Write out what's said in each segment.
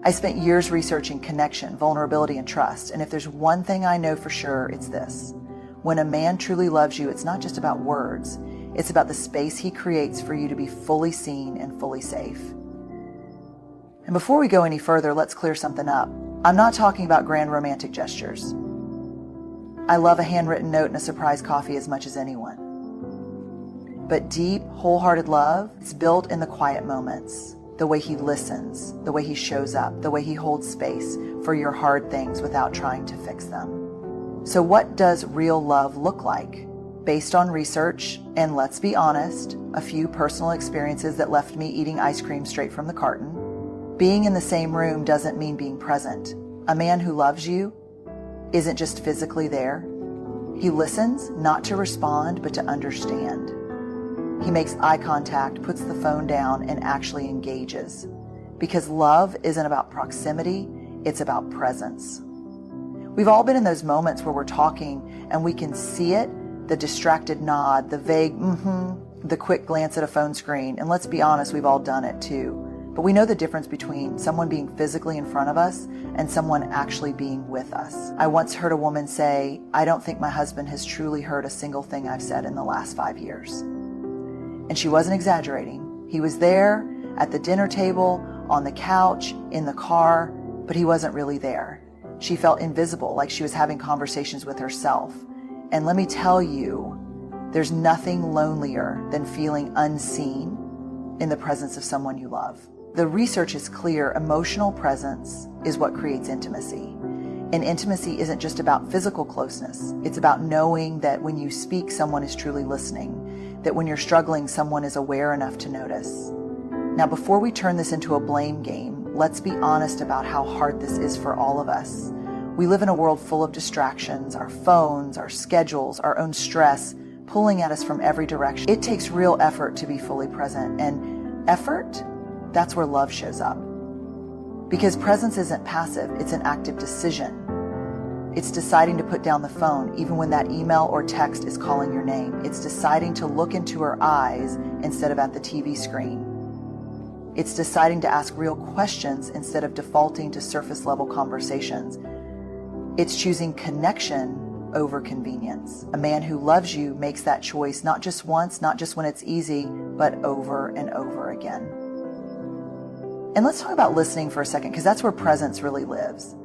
I spent years researching connection, vulnerability, and trust, and if there's one thing I know for sure, it's this. When a man truly loves you, it's not just about words. It's about the space he creates for you to be fully seen and fully safe. And before we go any further, let's clear something up. I'm not talking about grand romantic gestures. I love a handwritten note and a surprise coffee as much as anyone. But deep, wholehearted love is built in the quiet moments, the way he listens, the way he shows up, the way he holds space for your hard things without trying to fix them. So what does real love look like? Based on research, and let's be honest, a few personal experiences that left me eating ice cream straight from the carton, being in the same room doesn't mean being present. A man who loves you isn't just physically there. He listens, not to respond, but to understand. He makes eye contact, puts the phone down, and actually engages. Because love isn't about proximity, it's about presence. We've all been in those moments where we're talking and we can see it, the distracted nod, the vague the quick glance at a phone screen. And let's be honest, we've all done it too. But we know the difference between someone being physically in front of us and someone actually being with us. I once heard a woman say, "I don't think my husband has truly heard a single thing I've said in the last 5 years." And she wasn't exaggerating. He was there at the dinner table, on the couch, in the car, but he wasn't really there. She felt invisible, like she was having conversations with herself. And let me tell you, there's nothing lonelier than feeling unseen in the presence of someone you love. The research is clear. Emotional presence is what creates intimacy. And intimacy isn't just about physical closeness. It's about knowing that when you speak, someone is truly listening. That when you're struggling, someone is aware enough to notice. Now, before we turn this into a blame game, let's be honest about how hard this is for all of us. We live in a world full of distractions, our phones, our schedules, our own stress, pulling at us from every direction. It takes real effort to be fully present, and effort, that's where love shows up. Because presence isn't passive, it's an active decision. It's deciding to put down the phone even when that email or text is calling your name. It's deciding to look into her eyes instead of at the TV screen. It's deciding to ask real questions instead of defaulting to surface level conversations. It's choosing connection over convenience. A man who loves you makes that choice not just once, not just when it's easy, but over and over again. And let's talk about listening for a second, because that's where presence really lives.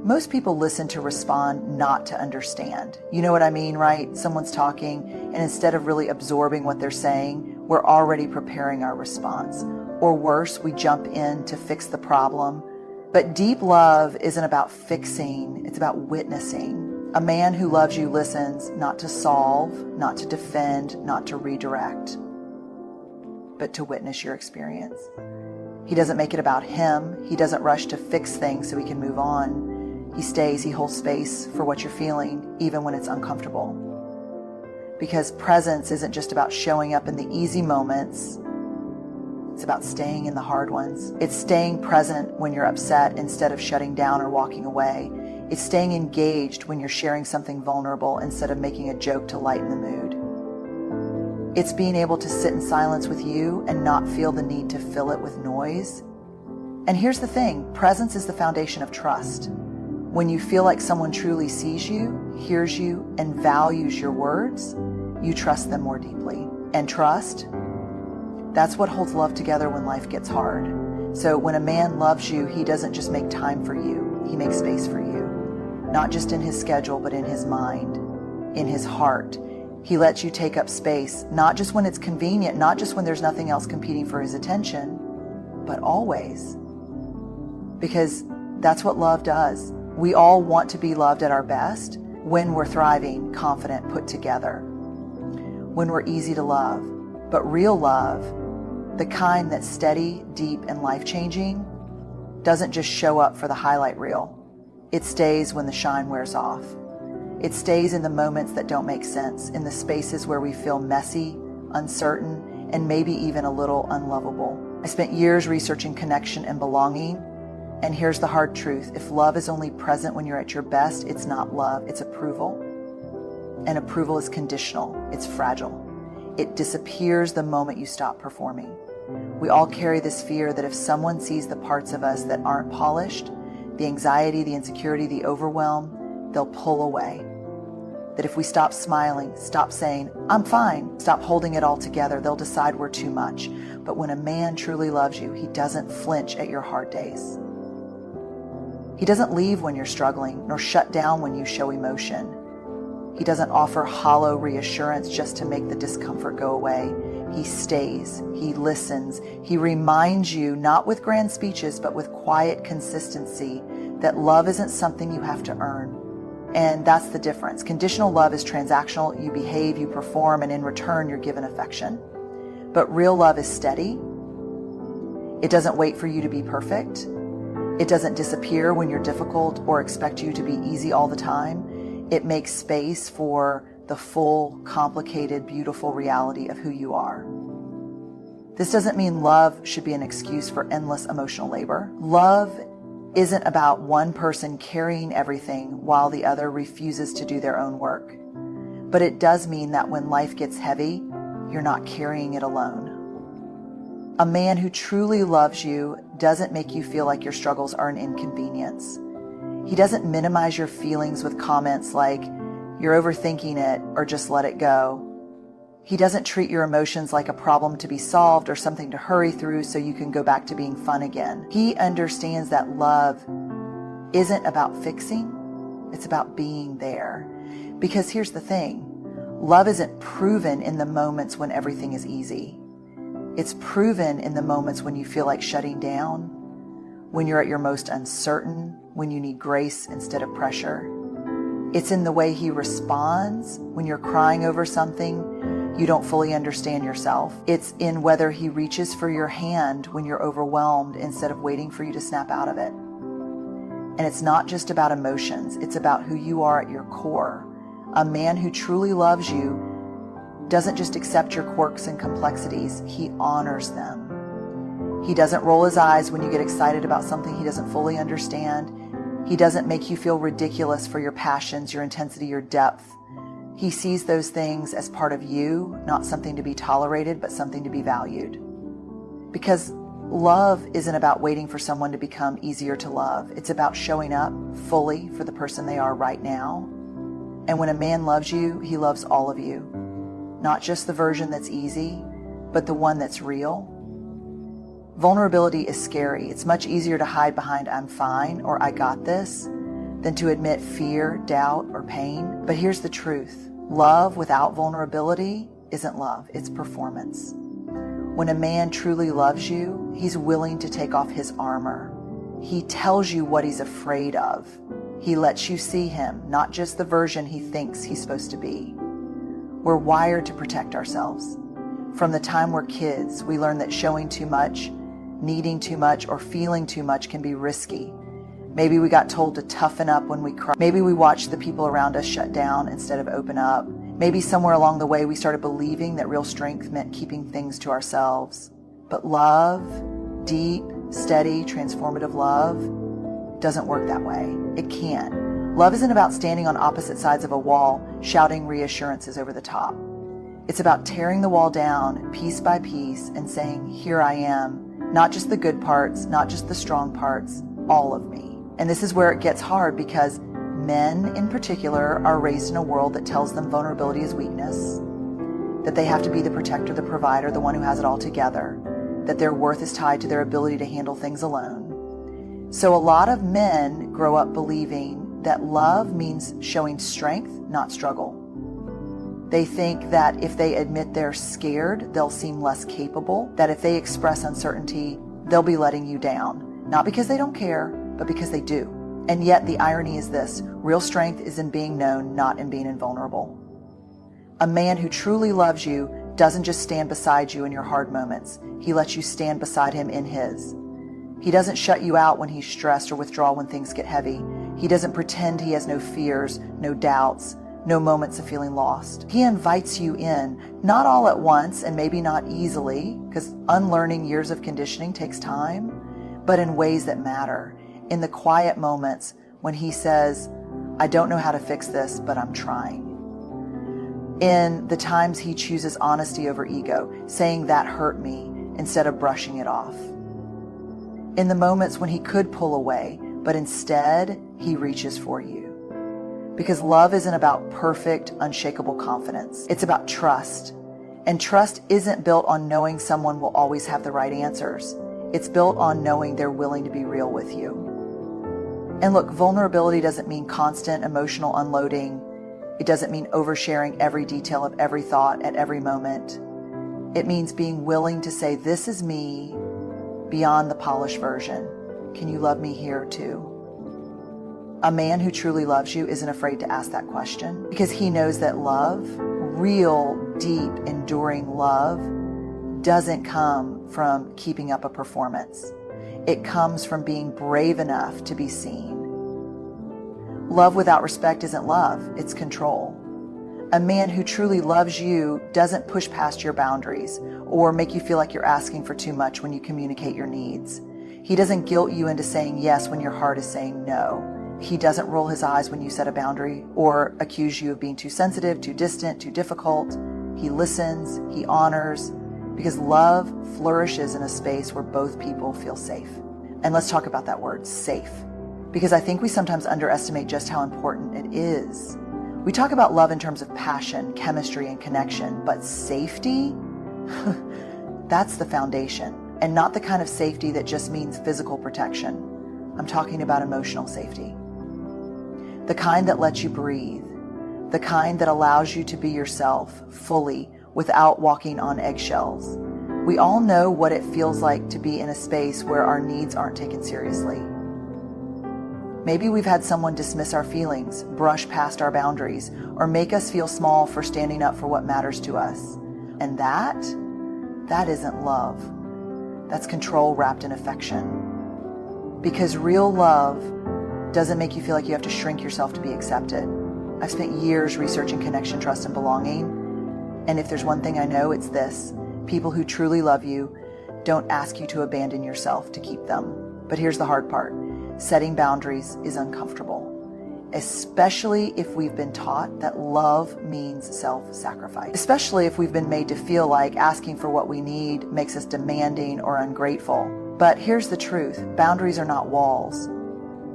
Most people listen to respond, not to understand. You know what I mean, right? Someone's talking, and instead of really absorbing what they're saying, we're already preparing our response. Or worse, we jump in to fix the problem. But deep love isn't about fixing, it's about witnessing. A man who loves you listens, not to solve, not to defend, not to redirect, but to witness your experience. He doesn't make it about him. He doesn't rush to fix things so he can move on. He stays, he holds space for what you're feeling, even when it's uncomfortable. Because presence isn't just about showing up in the easy moments. It's about staying in the hard ones. It's staying present when you're upset instead of shutting down or walking away. It's staying engaged when you're sharing something vulnerable instead of making a joke to lighten the mood. It's being able to sit in silence with you and not feel the need to fill it with noise. And here's the thing, presence is the foundation of trust. When you feel like someone truly sees you, hears you, and values your words, you trust them more deeply. And trust, that's what holds love together when life gets hard. So when a man loves you, he doesn't just make time for you, he makes space for you. Not just in his schedule, but in his mind, in his heart. He lets you take up space, not just when it's convenient, not just when there's nothing else competing for his attention, but always. Because that's what love does. We all want to be loved at our best when we're thriving, confident, put together, when we're easy to love. But real love, the kind that's steady, deep, and life-changing, doesn't just show up for the highlight reel. It stays when the shine wears off. It stays in the moments that don't make sense, in the spaces where we feel messy, uncertain, and maybe even a little unlovable. I spent years researching connection and belonging. And here's the hard truth. If love is only present when you're at your best, it's not love, it's approval. And approval is conditional, it's fragile. It disappears the moment you stop performing. We all carry this fear that if someone sees the parts of us that aren't polished, the anxiety, the insecurity, the overwhelm, they'll pull away. That if we stop smiling, stop saying, I'm fine, stop holding it all together, they'll decide we're too much. But when a man truly loves you, he doesn't flinch at your hard days. He doesn't leave when you're struggling, nor shut down when you show emotion. He doesn't offer hollow reassurance just to make the discomfort go away. He stays, he listens, he reminds you, not with grand speeches, but with quiet consistency, that love isn't something you have to earn. And that's the difference. Conditional love is transactional. You behave, you perform, and in return, you're given affection. But real love is steady. It doesn't wait for you to be perfect. It doesn't disappear when you're difficult or expect you to be easy all the time. It makes space for the full, complicated, beautiful reality of who you are. This doesn't mean love should be an excuse for endless emotional labor. Love isn't about one person carrying everything while the other refuses to do their own work. But it does mean that when life gets heavy, you're not carrying it alone. A man who truly loves you doesn't make you feel like your struggles are an inconvenience. He doesn't minimize your feelings with comments like, you're overthinking it, or just let it go. He doesn't treat your emotions like a problem to be solved or something to hurry through so you can go back to being fun again. He understands that love isn't about fixing, it's about being there. Because here's the thing, love isn't proven in the moments when everything is easy. It's proven in the moments when you feel like shutting down, when you're at your most uncertain, when you need grace instead of pressure. It's in the way he responds when you're crying over something you don't fully understand yourself. It's in whether he reaches for your hand when you're overwhelmed instead of waiting for you to snap out of it. And it's not just about emotions, it's about who you are at your core. A man who truly loves you doesn't just accept your quirks and complexities, he honors them. He doesn't roll his eyes when you get excited about something he doesn't fully understand. He doesn't make you feel ridiculous for your passions, your intensity, your depth. He sees those things as part of you, not something to be tolerated, but something to be valued. Because love isn't about waiting for someone to become easier to love. It's about showing up fully for the person they are right now. And when a man loves you, he loves all of you. Not just the version that's easy, but the one that's real. Vulnerability is scary. It's much easier to hide behind I'm fine or I got this than to admit fear, doubt, or pain. But here's the truth. Love without vulnerability isn't love, it's performance. When a man truly loves you, he's willing to take off his armor. He tells you what he's afraid of. He lets you see him, not just the version he thinks he's supposed to be. We're wired to protect ourselves. From the time we're kids, we learn that showing too much, needing too much, or feeling too much can be risky. Maybe we got told to toughen up when we cry. Maybe we watched the people around us shut down instead of open up. Maybe somewhere along the way we started believing that real strength meant keeping things to ourselves. But love, deep, steady, transformative love, doesn't work that way. It can't. Love isn't about standing on opposite sides of a wall, shouting reassurances over the top. It's about tearing the wall down piece by piece and saying, here I am. Not just the good parts, not just the strong parts, all of me. And this is where it gets hard because men in particular are raised in a world that tells them vulnerability is weakness, that they have to be the protector, the provider, the one who has it all together, that their worth is tied to their ability to handle things alone. So a lot of men grow up believing that love means showing strength, not struggle. They think that if they admit they're scared, they'll seem less capable, that if they express uncertainty, they'll be letting you down. Not because they don't care, but because they do. And yet the irony is this, real strength is in being known, not in being invulnerable. A man who truly loves you doesn't just stand beside you in your hard moments. He lets you stand beside him in his. He doesn't shut you out when he's stressed or withdraw when things get heavy. He doesn't pretend he has no fears, no doubts, no moments of feeling lost. He invites you in, not all at once and maybe not easily, because unlearning years of conditioning takes time, but in ways that matter. In the quiet moments when he says, I don't know how to fix this, but I'm trying. In the times he chooses honesty over ego, saying that hurt me, instead of brushing it off. In the moments when he could pull away, but instead he reaches for you. Because love isn't about perfect, unshakable confidence. It's about trust. And trust isn't built on knowing someone will always have the right answers. It's built on knowing they're willing to be real with you. And look, vulnerability doesn't mean constant emotional unloading. It doesn't mean oversharing every detail of every thought at every moment. It means being willing to say, this is me beyond the polished version. Can you love me here too? A man who truly loves you isn't afraid to ask that question because he knows that love, real, deep, enduring love, doesn't come from keeping up a performance. It comes from being brave enough to be seen. Love without respect isn't love, it's control. A man who truly loves you doesn't push past your boundaries or make you feel like you're asking for too much when you communicate your needs. He doesn't guilt you into saying yes when your heart is saying no. He doesn't roll his eyes when you set a boundary or accuse you of being too sensitive, too distant, too difficult. He listens, he honors, because love flourishes in a space where both people feel safe. And let's talk about that word, safe, because I think we sometimes underestimate just how important it is. We talk about love in terms of passion, chemistry, and connection, but safety, that's the foundation, and not the kind of safety that just means physical protection. I'm talking about emotional safety. The kind that lets you breathe, the kind that allows you to be yourself fully without walking on eggshells. We all know what it feels like to be in a space where our needs aren't taken seriously. Maybe we've had someone dismiss our feelings, brush past our boundaries, or make us feel small for standing up for what matters to us. And that isn't love. That's control wrapped in affection. Because real love doesn't make you feel like you have to shrink yourself to be accepted. I've spent years researching connection, trust, and belonging. And if there's one thing I know, it's this. People who truly love you don't ask you to abandon yourself to keep them. But here's the hard part. Setting boundaries is uncomfortable, especially if we've been taught that love means self-sacrifice, especially if we've been made to feel like asking for what we need makes us demanding or ungrateful. But here's the truth. Boundaries are not walls.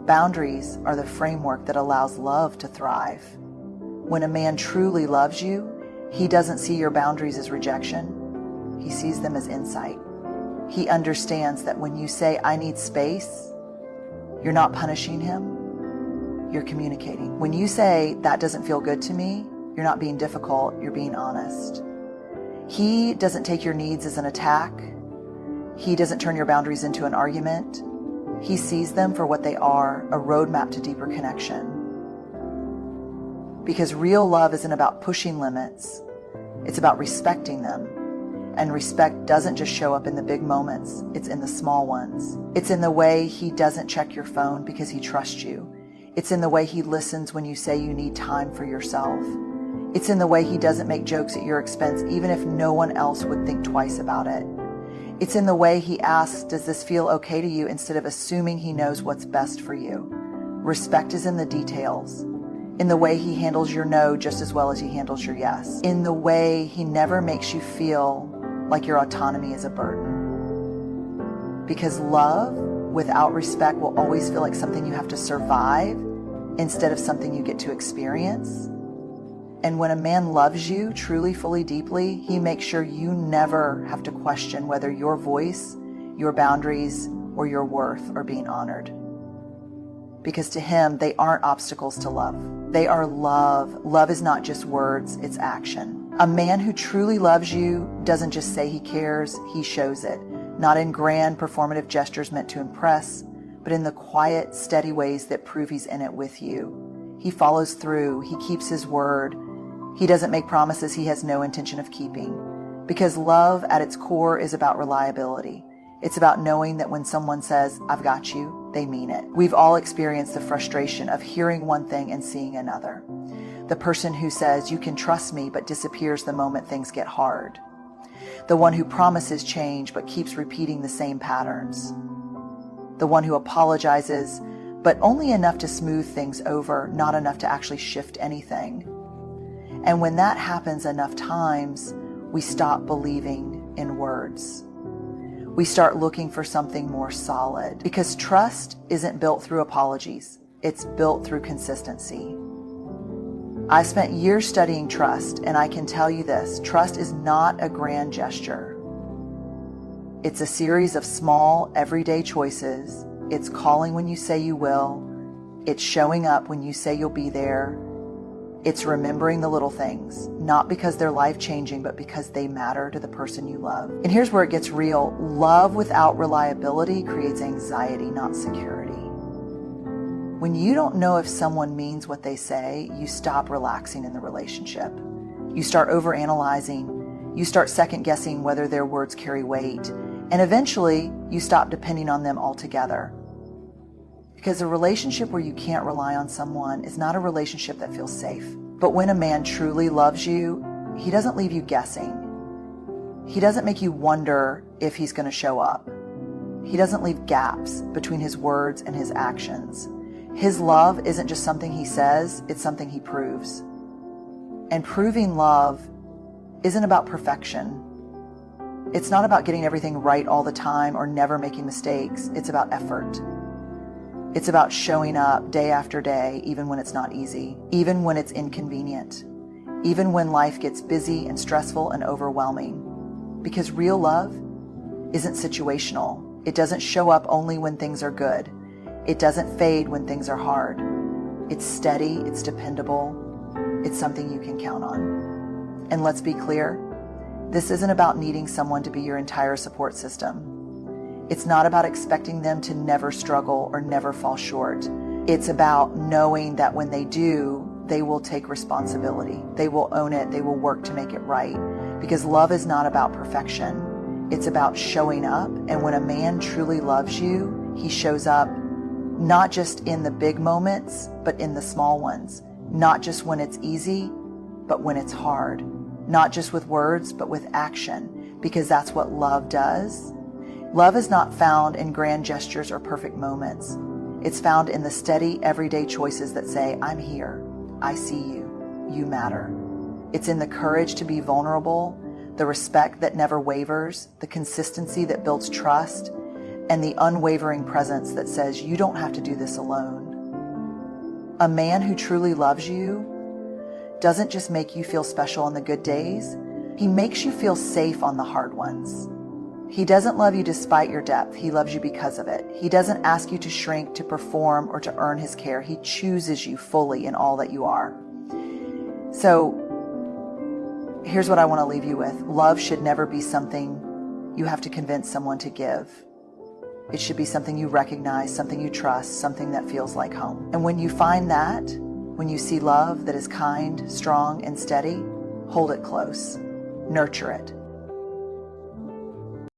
Boundaries are the framework that allows love to thrive. When a man truly loves you, he doesn't see your boundaries as rejection. He sees them as insight. He understands that when you say, I need space, you're not punishing him, you're communicating. When you say, that doesn't feel good to me, you're not being difficult, you're being honest. He doesn't take your needs as an attack. He doesn't turn your boundaries into an argument. He sees them for what they are, a roadmap to deeper connection. Because real love isn't about pushing limits, it's about respecting them. And respect doesn't just show up in the big moments, it's in the small ones. It's in the way he doesn't check your phone because he trusts you. It's in the way he listens when you say you need time for yourself. It's in the way he doesn't make jokes at your expense even if no one else would think twice about it. It's in the way he asks, does this feel okay to you, instead of assuming he knows what's best for you. Respect is in the details. In the way he handles your no just as well as he handles your yes. In the way he never makes you feel like your autonomy is a burden. Because love without respect will always feel like something you have to survive instead of something you get to experience. And when a man loves you truly, fully, deeply, he makes sure you never have to question whether your voice, your boundaries, or your worth are being honored. Because to him, they aren't obstacles to love. They are love. Love is not just words, it's action. A man who truly loves you doesn't just say he cares, he shows it. Not in grand performative gestures meant to impress, but in the quiet, steady ways that prove he's in it with you. He follows through, he keeps his word. He doesn't make promises he has no intention of keeping. Because love at its core is about reliability. It's about knowing that when someone says, I've got you, they mean it. We've all experienced the frustration of hearing one thing and seeing another. The person who says, you can trust me, but disappears the moment things get hard. The one who promises change, but keeps repeating the same patterns. The one who apologizes, but only enough to smooth things over, not enough to actually shift anything. And when that happens enough times, we stop believing in words. We start looking for something more solid, because trust isn't built through apologies. It's built through consistency. I spent years studying trust, and I can tell you this: trust is not a grand gesture. It's a series of small, everyday choices. It's calling when you say you will. It's showing up when you say you'll be there. It's remembering the little things, not because they're life-changing, but because they matter to the person you love. And here's where it gets real. Love without reliability creates anxiety, not security. When you don't know if someone means what they say, you stop relaxing in the relationship. You start overanalyzing. You start second-guessing whether their words carry weight. And eventually, you stop depending on them altogether. Because a relationship where you can't rely on someone is not a relationship that feels safe. But when a man truly loves you, he doesn't leave you guessing. He doesn't make you wonder if he's going to show up. He doesn't leave gaps between his words and his actions. His love isn't just something he says, it's something he proves. And proving love isn't about perfection. It's not about getting everything right all the time or never making mistakes. It's about effort. It's about showing up day after day, even when it's not easy, even when it's inconvenient, even when life gets busy and stressful and overwhelming. Because real love isn't situational. It doesn't show up only when things are good. It doesn't fade when things are hard. It's steady, it's dependable, it's something you can count on. And let's be clear, this isn't about needing someone to be your entire support system. It's not about expecting them to never struggle or never fall short. It's about knowing that when they do, they will take responsibility. They will own it. They will work to make it right. Because love is not about perfection. It's about showing up. And when a man truly loves you, he shows up not just in the big moments, but in the small ones. Not just when it's easy, but when it's hard. Not just with words, but with action. Because that's what love does. Love is not found in grand gestures or perfect moments. It's found in the steady, everyday choices that say, I'm here, I see you, you matter. It's in the courage to be vulnerable, the respect that never wavers, the consistency that builds trust, and the unwavering presence that says, you don't have to do this alone. A man who truly loves you doesn't just make you feel special on the good days, he makes you feel safe on the hard ones. He doesn't love you despite your depth. He loves you because of it. He doesn't ask you to shrink, to perform, or to earn his care. He chooses you fully in all that you are. So here's what I want to leave you with. Love should never be something you have to convince someone to give. It should be something you recognize, something you trust, something that feels like home. And when you find that, when you see love that is kind, strong, and steady, hold it close. Nurture it.